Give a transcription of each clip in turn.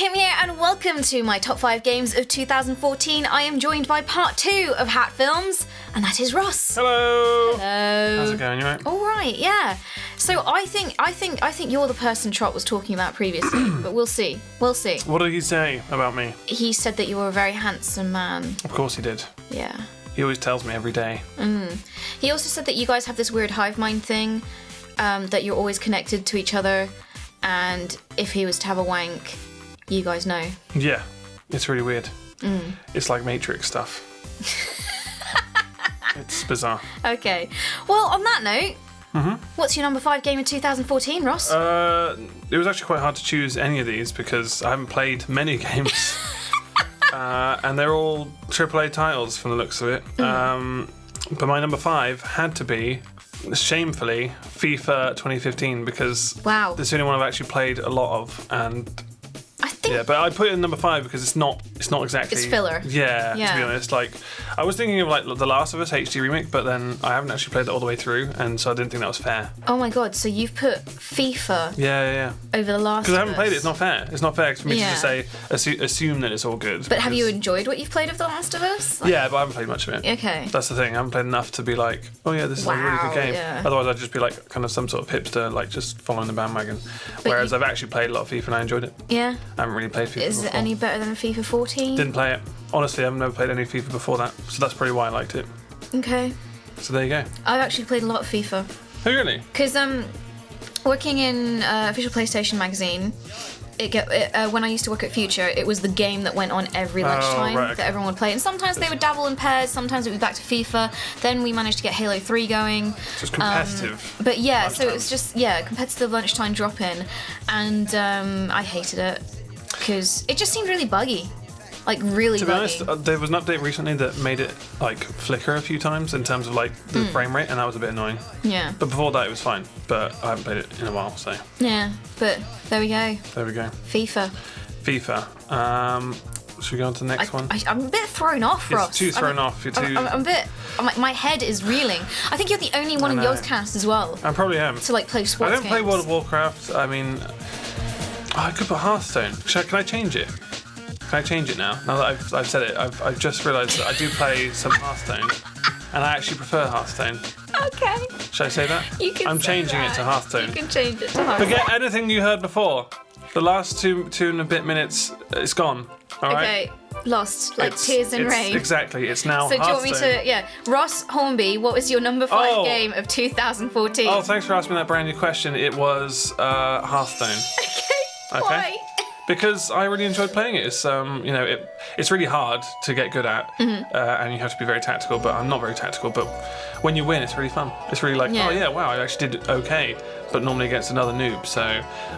Kim here, and welcome to my top 5 games of 2014. I am joined by part 2 of Hat Films, and that is Ross. Hello. Hello. How's it going? You right? All right, yeah. So I think you're the person Trot was talking about previously, but we'll see. We'll see. What did he say about me? He said that you were a very handsome man. Of course he did. Yeah. He always tells me every day. He also said that you guys have this weird hive mind thing, that you're always connected to each other, and if he was to have a wank, you guys know. Yeah, it's really weird. It's like Matrix stuff. It's bizarre. Okay. Well, on that note, what's your number 5 game of 2014, Ross? It was actually quite hard to choose any of these because I haven't played many games. And they're all AAA titles from the looks of it. But my number 5 had to be, shamefully, FIFA 2015 because Wow. that's the only one I've actually played a lot of, and I think yeah, but I put it in number 5 because it's not exactly. It's filler. Yeah, Yeah. to be honest. Like, I was thinking of like The Last of Us HD remake, but then I haven't actually played it all the way through, and so I didn't think that was fair. Oh my god, so you've put FIFA Yeah. over The Last Because I haven't of played it. Us. It's not fair. It's not fair for me Yeah. to just say assume that it's all good. But have you because- enjoyed what you've played of The Last of Us? Yeah, but I haven't played much of it. Okay. That's the thing. I haven't played enough to be like, oh yeah, this is a really Wow, good game. yeah. Otherwise, I'd just be like kind of some sort of hipster, like just following the bandwagon. Whereas I've actually played a lot of FIFA and I enjoyed it. Yeah. I haven't really played FIFA Is it before. any better than FIFA 14? Didn't play it. Honestly, I've never played any FIFA before that, so that's probably why I liked it. Okay. So there you go. I've actually played a lot of FIFA. Oh, really? Because working in official PlayStation magazine, when I used to work at Future, it was the game that went on every lunchtime right, okay. that everyone would play. And sometimes they would dabble in pairs, sometimes it would be back to FIFA. Then we managed to get Halo 3 going. So it's competitive. But yeah, so it lunchtime. was just, competitive lunchtime drop-in. And I hated it because it just seemed really buggy. Like, really To be buggy. honest, there was an update recently that made it like flicker a few times in terms of like the frame rate, and that was a bit annoying. Yeah. But before that, it was fine. But I haven't played it in a while, so Yeah, but there we go. there we go. FIFA. FIFA. Should we go on to the next one? I'm a bit thrown off, You're Ross. too thrown off. You're too. I'm a bit. My head is reeling. I think you're the only one in I know. Yogscast as well I probably am. to like play I sports don't games. play World of Warcraft. I mean, I could put Hearthstone. Can I change it? Can I change it now? Now that I've said it, I've just realised that I do play some Hearthstone, and I actually prefer Hearthstone. Okay. Should I say that? You can. I'm say changing that. it to Hearthstone. You can change it to Hearthstone. Forget anything you heard before. The last two and a bit minutes, it's gone. All right. Okay. Lost like tears in rain. Exactly. It's now So do you want Hearthstone. me to? Yeah. Ross Hornby, what was your number 5 Oh. game of 2014? Oh, thanks for asking that brand new question. It was Hearthstone. Okay. Why? Because I really enjoyed playing it. It's it's really hard to get good at, and you have to be very tactical. But I'm not very tactical. But when you win, it's really fun. It's really like, Yeah. oh yeah, wow, I actually did okay. But normally against another noob. So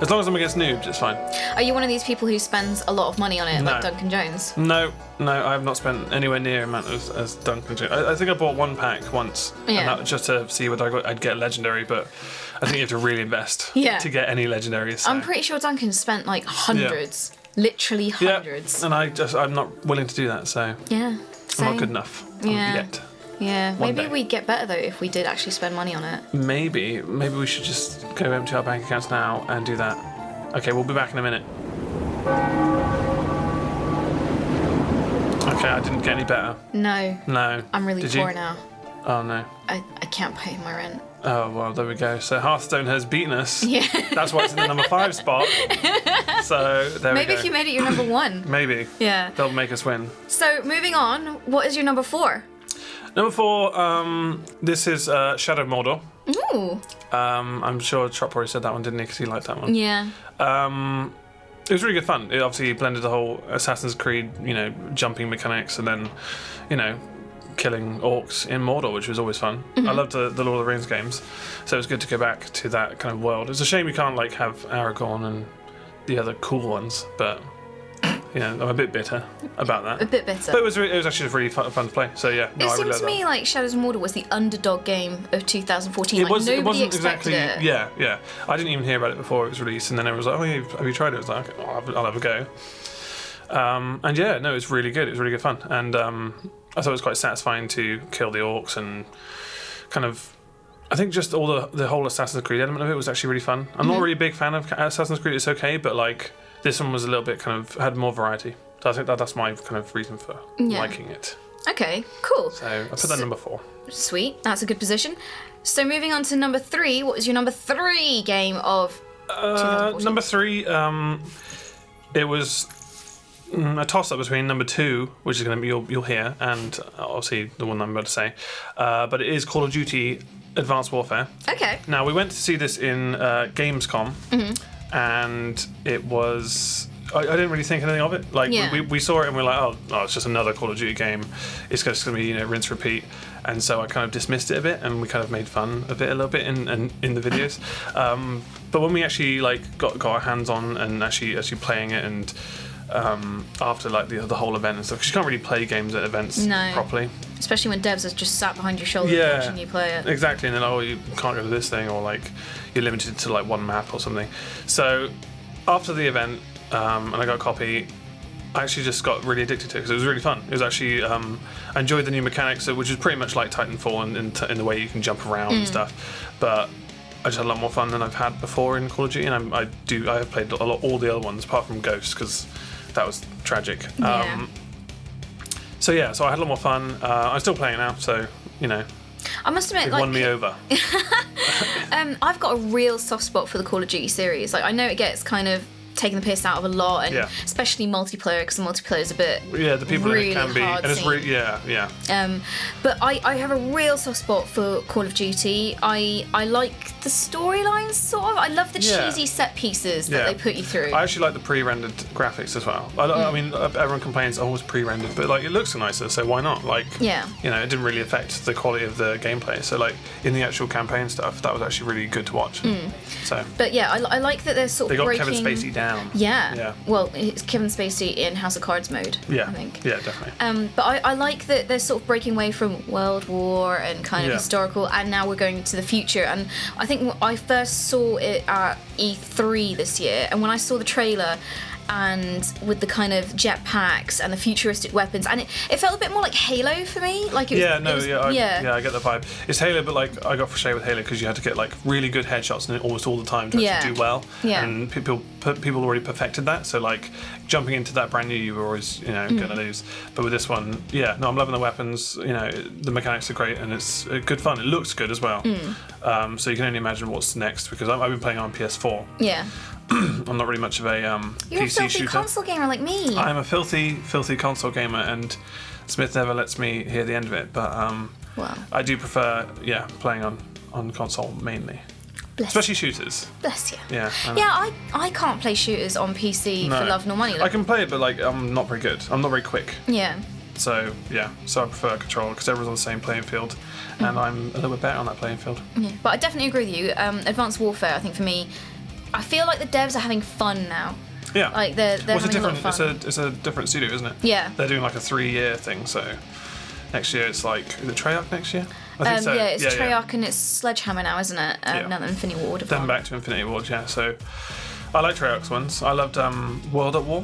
as long as I'm against noobs, it's fine. Are you one of these people who spends a lot of money on it, like No. Duncan Jones? No, I have not spent anywhere near amount as Duncan Jones. I think I bought one pack once, Yeah. and that was just to see whether I'd get legendary. But I think you have to really invest Yeah. to get any legendaries. So. I'm pretty sure Duncan spent like hundreds, literally hundreds. And I'm not willing to do that. So Yeah. I'm Same. not good enough Yeah. yet. Yeah, One maybe day. we'd get better though if we did actually spend money on it. Maybe we should just go empty our bank accounts now and do that. Okay, we'll be back in a minute. Okay, I didn't get any better. No, No. I'm really Did poor you? now. Oh no. I can't pay my rent. Oh well, there we go. So Hearthstone has beaten us. Yeah. That's why it's in the number 5 spot. So there Maybe we go. if you made it your number 1. Maybe. Yeah. They'll make us win. So moving on, what is your number 4? Number 4, this is Shadow of Mordor. Ooh. I'm sure Chop already said that one, didn't he? Because he liked that one. Yeah. It was really good fun. It obviously blended the whole Assassin's Creed, jumping mechanics and then, killing orcs in Mordor, which was always fun. I loved the Lord of the Rings games, so it was good to go back to that kind of world. It's a shame you can't have Aragorn and the other cool ones, but I'm a bit bitter about that. A bit bitter. But it was actually just really fun to play. So yeah, no, It I really seems liked to that. me like Shadows of Mordor was the underdog game of 2014. It Like, was. It nobody wasn't expected exactly. it. Yeah. I didn't even hear about it before it was released, and then everyone was like, "Oh, yeah, have you tried it?" I was like, "Okay, I'll have a go." And yeah, no, it was really good. It was really good fun, and I thought it was quite satisfying to kill the orcs and kind of. I think just all the whole Assassin's Creed element of it was actually really fun. I'm not really a big fan of Assassin's Creed. It's okay, but This one was a little bit kind of had more variety. So I think that's my kind of reason for liking it. Okay, cool. So I put that number 4. Sweet, that's a good position. So moving on to number 3, what was your number 3 game of 2014? Number 3, it was a toss-up between number 2, which is going to be you'll hear, and obviously the one I'm about to say. But it is Call of Duty Advanced Warfare. Okay. Now, we went to see this in Gamescom, and it was... I didn't really think anything of it. Like we saw it and we're like, oh, it's just another Call of Duty game. It's just going to be rinse repeat. And so I kind of dismissed it a bit, and we kind of made fun of it a little bit in the videos. But when we actually got our hands on and actually playing it, and after the whole event and stuff, because you can't really play games at events properly. Especially when devs are just sat behind your shoulder watching you play it. Exactly, and then you can't go to this thing, or you're limited to one map or something. So after the event. And I got a copy. I actually just got really addicted to it because it was really fun. It was actually I enjoyed the new mechanics, which is pretty much like Titanfall in the way you can jump around and stuff. But I just had a lot more fun than I've had before in Call of Duty, and I have played all the other ones apart from Ghost because that was tragic. Yeah. So I had a lot more fun. I'm still playing it now, so I must admit, it won me over. I've got a real soft spot for the Call of Duty series. I know it gets kind of taking the piss out of a lot, and especially multiplayer, because the multiplayer is a bit the people really in it can be, and it's really but I have a real soft spot for Call of Duty. I like the storylines, sort of. I love the cheesy set pieces that they put you through. I actually like the pre-rendered graphics as well. I mean, everyone complains, it's pre-rendered, but it looks nicer, so why not? It didn't really affect the quality of the gameplay. So in the actual campaign stuff, that was actually really good to watch. So, but I like that they're sort of breaking... Kevin Spacey down. Yeah. Well, it's Kevin Spacey in House of Cards mode. I think. Yeah, definitely. But I like that they're sort of breaking away from World War and kind of historical, and now we're going to the future. And I think I first saw it at E3 this year, and when I saw the trailer, and with the kind of jetpacks and the futuristic weapons, and it felt a bit more like Halo for me. I get the vibe. It's Halo, but I got frustrated with Halo because you had to get really good headshots and almost all the time to actually do well. And people already perfected that. So jumping into that brand new, you were always gonna lose. But with this one, I'm loving the weapons. The mechanics are great, and it's good fun. It looks good as well. So you can only imagine what's next, because I've been playing on PS4. Yeah. I'm not really much of a You're PC a filthy shooter. console gamer like me. I'm a filthy console gamer, and Smith never lets me hear the end of it. But I do prefer playing on console mainly. Especially shooters. Bless you. Yeah. I can't play shooters on PC for love nor money. I can play it, but I'm not very good. I'm not very quick. Yeah. So I prefer controller because everyone's on the same playing field, and I'm a little bit better on that playing field. Yeah. But I definitely agree with you. Advanced Warfare, I think for me, I feel like the devs are having fun now. Yeah. They're having a lot of fun. It's a different studio, isn't it? Yeah. They're doing a 3-year thing, so next year it's is it Treyarch next year? I think so. Yeah, it's Treyarch and it's Sledgehammer now, isn't it? Now that Infinity Ward. Then back to Infinity Ward, so I like Treyarch's ones. I loved World at War.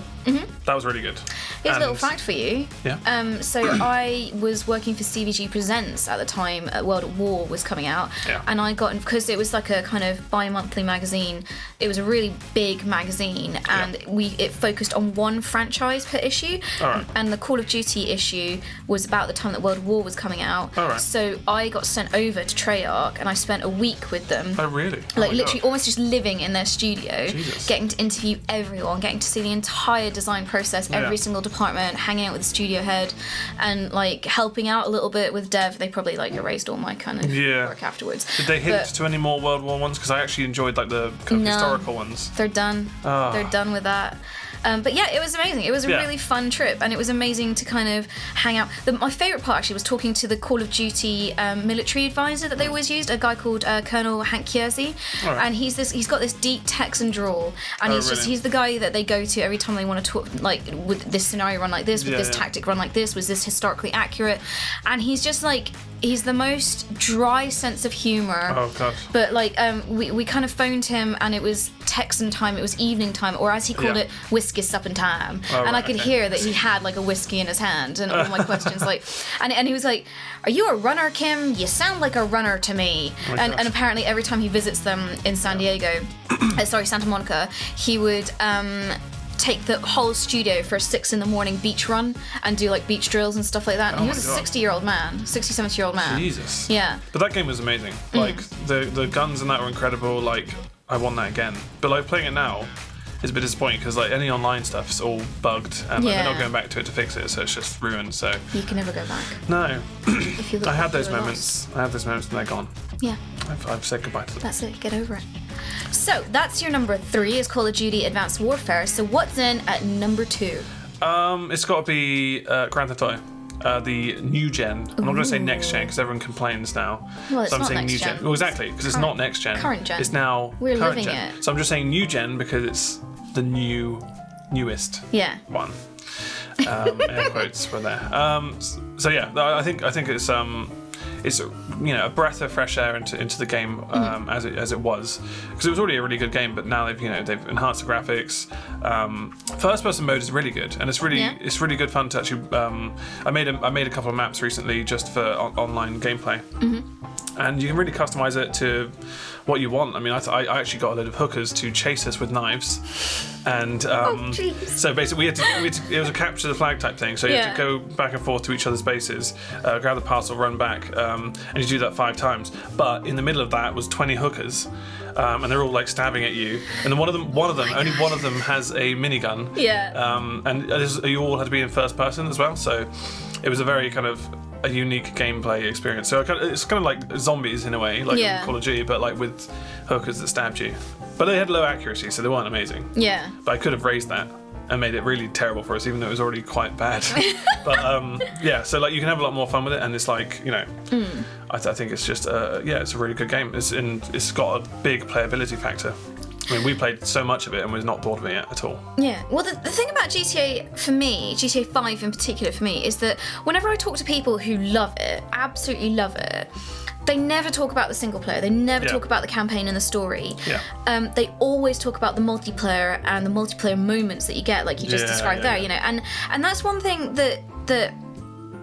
That was really good. Here's a little fact for you. Yeah. So I was working for CVG Presents at the time World at War was coming out. Yeah. And I got, because it was a kind of bi-monthly magazine, it was a really big magazine, and it focused on one franchise per issue. Alright. And the Call of Duty issue was about the time that World at War was coming out. Alright. So I got sent over to Treyarch, and I spent a week with them. Oh, really? Literally almost just living in their studio. Jesus. Getting to interview everyone, getting to see the entire design process, every single department, hanging out with the studio head, and helping out a little bit with dev. They probably erased all my kind of work afterwards. Did they hint to any more World War ones? Because I actually enjoyed the kind of historical ones. They're done. Oh. They're done with that. But it was amazing. It was a really fun trip, and it was amazing to kind of hang out. My favourite part actually was talking to the Call of Duty military advisor that they always used, a guy called Colonel Hank Kiersey, and he's got this deep Texan drawl, and he's the guy that they go to every time they want to talk, would this scenario run like this, would this tactic run like this, was this historically accurate, and he's just he's the most dry sense of humour. Oh god. But we kind of phoned him, and it was Texan time, it was evening time, or as he called it, whiskey supping time. And I could hear that he had a whiskey in his hand, and all my questions and he was like, "Are you a runner, Kim? You sound like a runner to me." And apparently every time he visits them in San Diego, Santa Monica, he would take the whole studio for a 6 a.m. beach run and do like beach drills and stuff like that. And he was a 60-year-old man, 70-year-old man. Jesus. Yeah. But that game was amazing. Like the guns in that were incredible. Like I want that again. But like playing it now is a bit disappointing because like any online stuff is all bugged and like, they're not going back to it to fix it, so it's just ruined. So you can never go back. No. If you look I had those moments. I had those moments and they're gone. Yeah. I've said goodbye to them. That's it. Get over it. So that's your number 3 is Call of Duty Advanced Warfare. So what's in at number 2? It's got to be Grand Theft Auto. The new gen. I'm not going to say next gen because everyone complains now. Well, it's so I'm not saying next new gen. gen. Well, exactly, because it's not next gen. Current gen. It's now We're current living gen. it. So I'm just saying new gen because it's the newest one. Air quotes were there. So yeah, I think it's a breath of fresh air into the game as it was, because it was already a really good game, but now they've enhanced the graphics. First person mode is really good, and it's really good fun to actually. I made a couple of maps recently just for online gameplay, and you can really customize it to what you want. I mean, I actually got a load of hookers to chase us with knives, and so basically it was a capture the flag type thing. So you had to go back and forth to each other's bases, grab the parcel, run back, and you do that 5 times. But in the middle of that was 20 hookers, and they're all like stabbing at you. And then only one of them has a minigun. Yeah. And you all had to be in first person as well. So it was a very kind of a unique gameplay experience. So it's kind of like zombies in a way, like in Call of Duty, but like with hookers that stabbed you. But they had low accuracy, so they weren't amazing. Yeah. But I could have raised that and made it really terrible for us, even though it was already quite bad. But yeah, so like you can have a lot more fun with it, and it's like I think it's just it's a really good game. It's got a big playability factor. I mean, we played so much of it and we're not bored of it yet at all. Yeah. Well, the thing about GTA for me, GTA 5 in particular for me, is that whenever I talk to people who love it, absolutely love it, they never talk about the single player. They never talk about the campaign and the story. Yeah. They always talk about the multiplayer and the multiplayer moments that you get, like you just described there. You know, and that's one thing that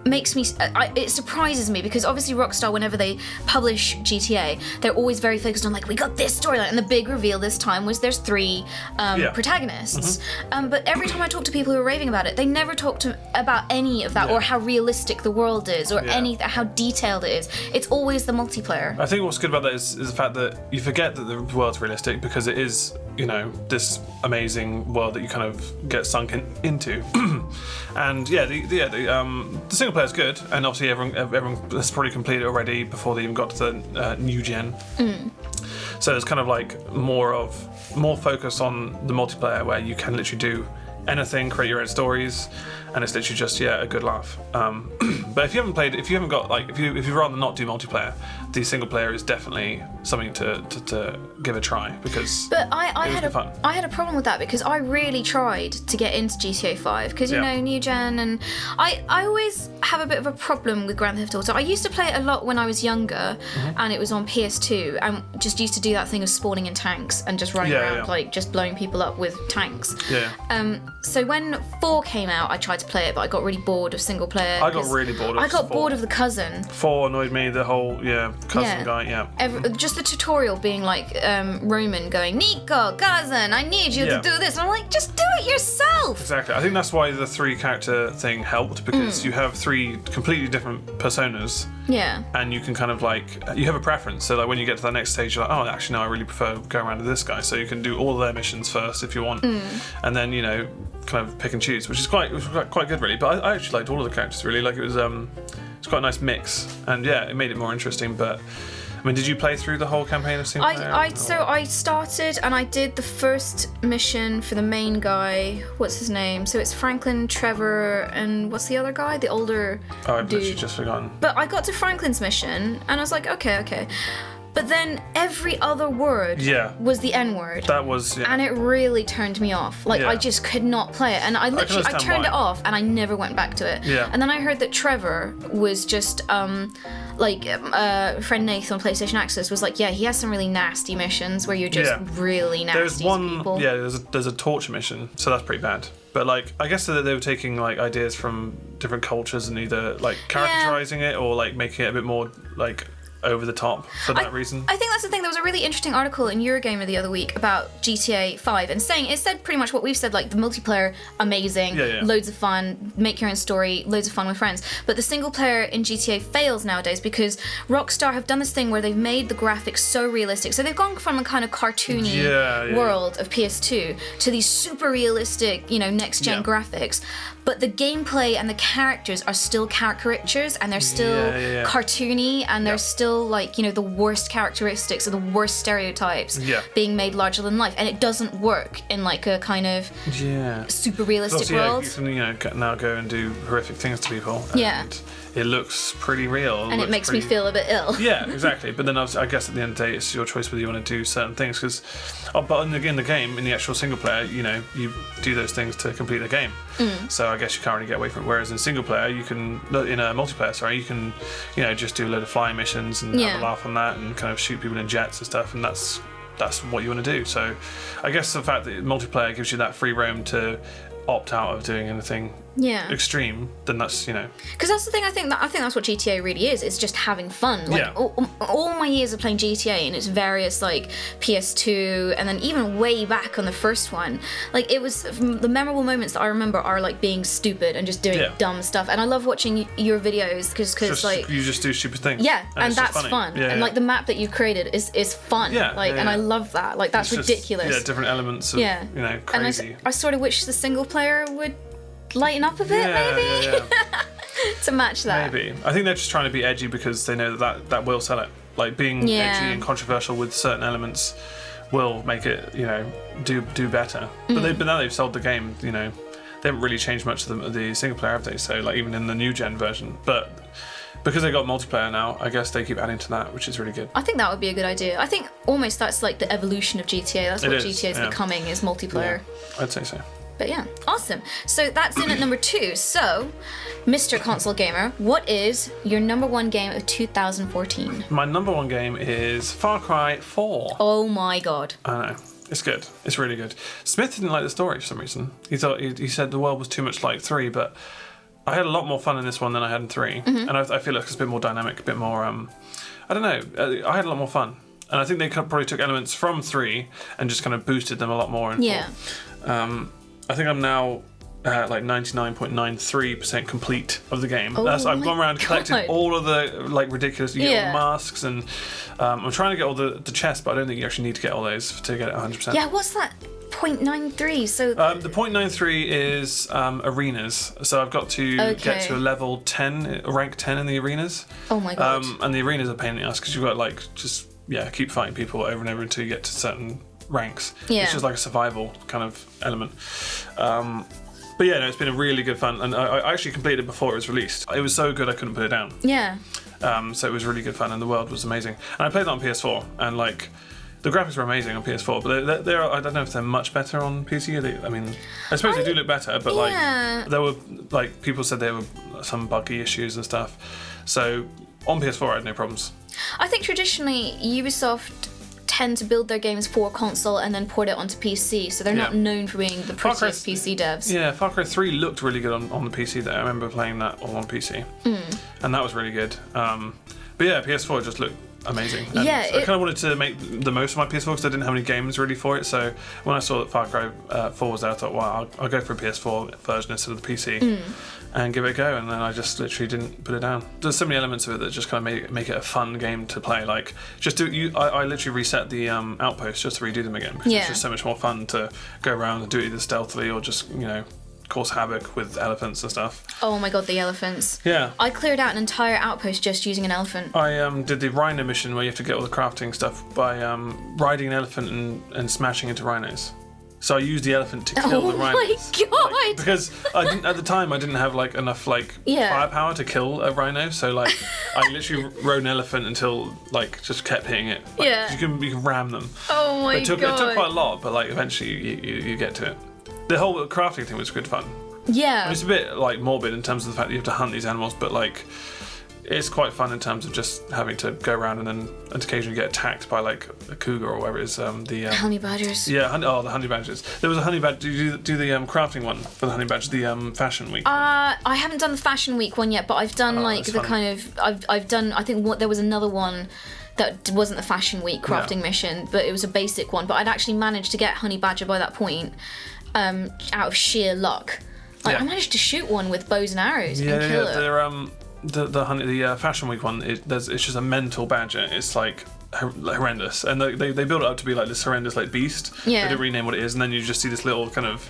makes me it surprises me, because obviously Rockstar, whenever they publish GTA, they're always very focused on like, we got this storyline, and the big reveal this time was there's 3 protagonists. But every time I talk to people who are raving about it, they never talk about any of that, or how realistic the world is, or how detailed it is. It's always the multiplayer. I think what's good about that is the fact that you forget that the world's realistic, because it is, this amazing world that you kind of get sunk into. And the single player is good, and obviously everyone has probably completed it already before they even got to the new gen. So there's kind of like more focus on the multiplayer, where you can literally do anything, create your own stories, and it's literally just a good laugh. But if you'd rather not do multiplayer, the single player is definitely something to give a try, because I had a problem with that, because I really tried to get into GTA 5, because new gen, and I always have a bit of a problem with Grand Theft Auto. I used to play it a lot when I was younger, and it was on PS2, and just used to do that thing of spawning in tanks and just running around like just blowing people up with tanks. So when 4 came out, I tried to play it, but I got really bored of single player. I got really bored of I got bored of the cousin. 4 annoyed me, the whole cousin guy. Just the tutorial being like Roman going, Nico, cousin, I need you to do this. And I'm like, just do it yourself. Exactly. I think that's why the 3 character thing helped, because you have 3 completely different personas. Yeah. And you can kind of like, you have a preference. So like when you get to that next stage, you're like, oh, actually, no, I really prefer going around to this guy. So you can do all of their missions first if you want. And then, kind of pick and choose, which is quite good, really. But I actually liked all of the characters, really. Like it was quite a nice mix, and it made it more interesting. But I mean, did you play through the whole campaign of single player? So I started and I did the first mission for the main guy. What's his name? So it's Franklin, Trevor, and what's the other guy? The older dude. I've dude. literally just forgotten. But I got to Franklin's mission and I was like, okay. But then every other word was the N-word. That was, And it really turned me off. Like, I just could not play it. And I turned it off and I never went back to it. Yeah. And then I heard that Trevor was just, friend Nathan on PlayStation Access was like, he has some really nasty missions where you're just really nasty to people. There's a torture mission, so that's pretty bad. But like, I guess that they were taking like ideas from different cultures and either like characterizing it or like making it a bit more like over the top for that reason. I think that's the thing. There was a really interesting article in Eurogamer the other week about GTA 5 and it said pretty much what we've said, like the multiplayer, amazing, loads of fun, make your own story, loads of fun with friends. But the single player in GTA fails nowadays because Rockstar have done this thing where they've made the graphics so realistic. So they've gone from a kind of cartoony world of PS2 to these super realistic, next gen graphics. But the gameplay and the characters are still caricatures, and they're still cartoony, and they're still like, the worst characteristics or the worst stereotypes being made larger than life. And it doesn't work in like a kind of super realistic world. You can, now go and do horrific things to people. And it looks pretty real. And it makes me feel a bit ill. Yeah, exactly. But then I guess at the end of the day, it's your choice whether you want to do certain things. But in the game, in the actual single player, you do those things to complete the game. So I guess you can't really get away from it. Whereas in single player, in a multiplayer, you can, just do a load of flying missions and have a laugh on that and kind of shoot people in jets and stuff. And that's what you want to do. So I guess the fact that multiplayer gives you that free roam to opt out of doing anything extreme, then that's because that's the thing. I think that's what GTA really is. It's just having fun. Like all my years of playing GTA and its various like PS2 and then even way back on the first one, like it was the memorable moments that I remember are like being stupid and just doing dumb stuff. And I love watching your videos because like you just do stupid things. And that's fun. And like the map that you've created is fun. And I love that. Like that's ridiculous. Different elements of crazy. And I sort of wish the single player would lighten up a bit, maybe to match that. Maybe I think they're just trying to be edgy because they know that will sell it. Like being edgy and controversial with certain elements will make it do better. But now they've sold the game. They haven't really changed much of the single player, have they? So like even in the new gen version, but because they got multiplayer now, I guess they keep adding to that, which is really good. I think that would be a good idea. I think almost that's like the evolution of GTA. That's what GTA is becoming, is multiplayer. I'd say so. But yeah, awesome. So that's in at number 2. So, Mr. Console Gamer, what is your number 1 game of 2014? My number 1 game is Far Cry 4. Oh my god. I know. It's good. It's really good. Smith didn't like the story for some reason. He thought he said the world was too much like 3, but I had a lot more fun in this one than I had in 3. And I feel like it's a bit more dynamic, a bit more I don't know. I had a lot more fun. And I think they probably took elements from 3 and just kind of boosted them a lot more in 4. I think I'm now like 99.93% complete of the game. I've gone around and collected all of the like ridiculous masks, and I'm trying to get all the chests, but I don't think you actually need to get all those to get it 100%. Yeah, what's that? 0.93. So the 0.93 is arenas. So I've got to get to a level 10, rank 10 in the arenas. Oh my god. And the arenas are a pain in the ass because you've got like just keep fighting people over and over until you get to certain ranks. It's just like a survival kind of element. But it's been a really good fun, and I actually completed it before it was released. It was so good I couldn't put it down. So it was really good fun, and the world was amazing. And I played that on PS4, and like the graphics were amazing on PS4, but they're I don't know if they're much better on PC. I suppose they do look better, but like there were like people said there were some buggy issues and stuff. So on PS4 I had no problems. I think traditionally Ubisoft tend to build their games for console and then port it onto PC, so they're not known for being the prettiest PC devs. Yeah, Far Cry 3 looked really good on the PC there. I remember playing that all on PC, and that was really good. But PS4 just looked amazing. And I kind of wanted to make the most of my PS4 because I didn't have any games really for it, so when I saw that Far Cry 4 was there, I thought, wow, I'll go for a PS4 version instead of the PC and give it a go, and then I just literally didn't put it down. There's so many elements of it that just kind of make it a fun game to play. Like, I literally reset the outposts just to redo them again because it's just so much more fun to go around and do it either stealthily or just, cause havoc with elephants and stuff. Oh my god, the elephants. Yeah. I cleared out an entire outpost just using an elephant. I did the rhino mission where you have to get all the crafting stuff by riding an elephant and smashing into rhinos. So I used the elephant to kill the rhinos. Oh my god! Because at the time I didn't have enough firepower to kill a rhino, so I literally rode an elephant until just kept hitting it. You can ram them. Oh my god! It took quite a lot, but eventually you get to it. The whole crafting thing was good fun. Yeah. And it's a bit morbid in terms of the fact that you have to hunt these animals, but it's quite fun in terms of just having to go around and occasionally get attacked by like a cougar or whatever it is. The honey badgers. Yeah, the honey badgers. There was a honey badger. Did you do the crafting one for the honey badger? The fashion week. I haven't done the fashion week one yet, but I've done like the kind of I've done. I think there was another one that wasn't the fashion week crafting mission, but it was a basic one. But I'd actually managed to get honey badger by that point, out of sheer luck. Like I managed to shoot one with bows and arrows and kill it. The fashion week one, it's just a mental badger. It's like horrendous, and they build it up to be like this horrendous like beast. Yeah. They don't rename what it is, and then you just see this little kind of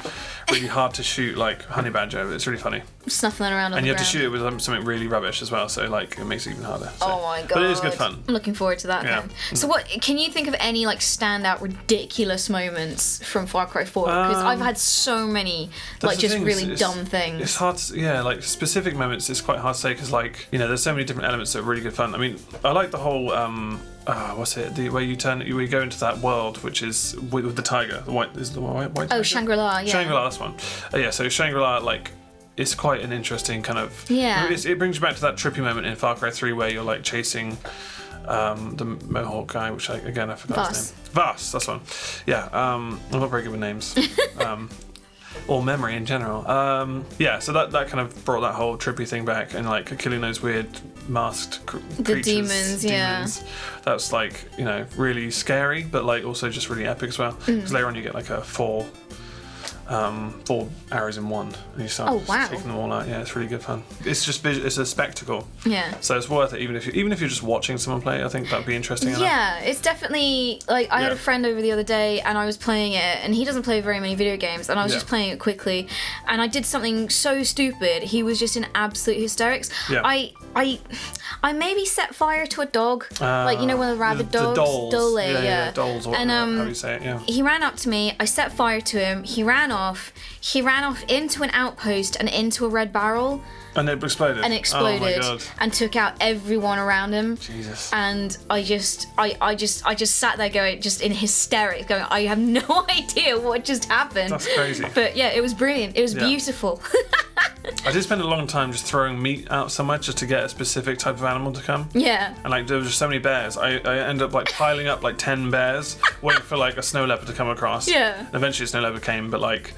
really hard to shoot like honey badger. It's really funny. Snuffling around on and the you have ground. to shoot it with something really rubbish as well, so like it makes it even harder. So. Oh my god! But it is good fun. I'm looking forward to that. Yeah. Then. So what can you think of any like standout ridiculous moments from Far Cry 4? Because I've had so many like just really dumb things. It's hard to, like specific moments. It's quite hard to say because like there's so many different elements that are really good fun. I mean, I like the whole what's it? The way you go into that world, which is with the tiger. The white tiger? Oh, Shangri-La. Yeah. Shangri-La, that's one. So Shangri-La, like, it's quite an interesting kind of. Yeah. It brings you back to that trippy moment in Far Cry 3 where you're like chasing the Mohawk guy, which I forgot his name. Vass, that's one. Yeah. I'm not very good with names. Or memory in general. So that kind of brought that whole trippy thing back, and like killing those weird masked creatures. The demons, yeah. That's like, really scary, but like also just really epic as well. Because later on you get like a 4 arrows in one, and you start taking them all out. Yeah, it's really good fun. It's just it's a spectacle. Yeah. So it's worth it, even if you're just watching someone play. I think that'd be interesting. Yeah, it's definitely like I had a friend over the other day, and I was playing it, and he doesn't play very many video games, and I was just playing it quickly, and I did something so stupid. He was just in absolute hysterics. Yeah. I maybe set fire to a dog, like one of the rabid dogs. The dolls. Dole, yeah. Dolls, or and how do you say it? Yeah. He ran up to me. I set fire to him. He ran off. He ran off into an outpost and into a red barrel. And it exploded. Oh my God. And took out everyone around him. Jesus. And I just sat there going, just in hysterics, going, I have no idea what just happened. That's crazy. But yeah, it was brilliant. It was beautiful. I did spend a long time just throwing meat out somewhere just to get a specific type of animal to come. Yeah. And like there was just so many bears. I ended up like piling up like 10 bears, waiting for like a snow leopard to come across. Yeah. And eventually a snow leopard came, but like.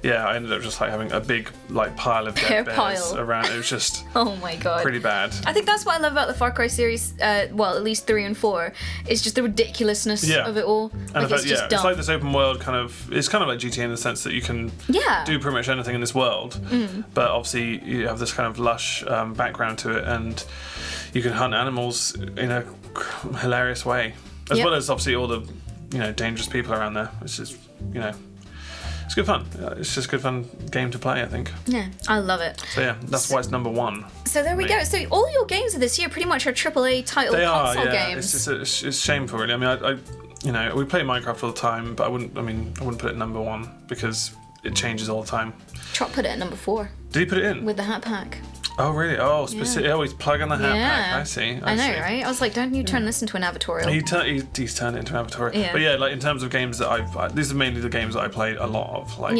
Yeah, I ended up just like having a big like pile of dead bears around. It was just oh my God, pretty bad. I think that's what I love about the Far Cry series. Well, at least 3 and 4, is just the ridiculousness of it all. And like, it's it's like this open world kind of. It's kind of like GTA in the sense that you can do pretty much anything in this world, but obviously you have this kind of lush background to it, and you can hunt animals in a hilarious way, as well as obviously all the dangerous people around there. It's just It's good fun. It's just a good fun game to play, I think. Yeah, I love it. So yeah, that's why it's number 1. So there we go. So all your games of this year pretty much are AAA title console games. It's shameful, really. I mean, I we play Minecraft all the time, but I wouldn't put it number 1 because it changes all the time. Trot put it at number 4. Did he put it in? With the hat pack. Oh really? Oh, specific. Yeah. Oh, he's plugging the hat pack. I see. I know, right? I was like, don't you turn this into an advertorial? He's turned it into an advertorial. Yeah. But yeah, like in terms of games that these are mainly the games that I played a lot of. Like,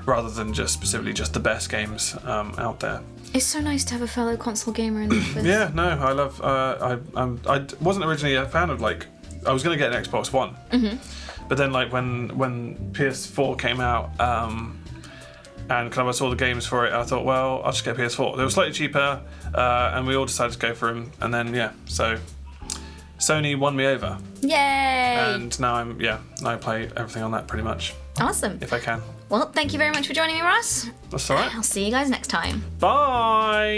rather than just specifically just the best games out there. It's so nice to have a fellow console gamer in the office. Yeah, no, I love. I wasn't originally a fan of like. I was gonna get an Xbox One, but then like when PS4 came out. And kind of I saw the games for it, I thought, well, I'll just get a PS4. They were slightly cheaper, and we all decided to go for them. And then, so Sony won me over. Yay! And now I play everything on that pretty much. Awesome. If I can. Well, thank you very much for joining me, Ross. That's all right. I'll see you guys next time. Bye!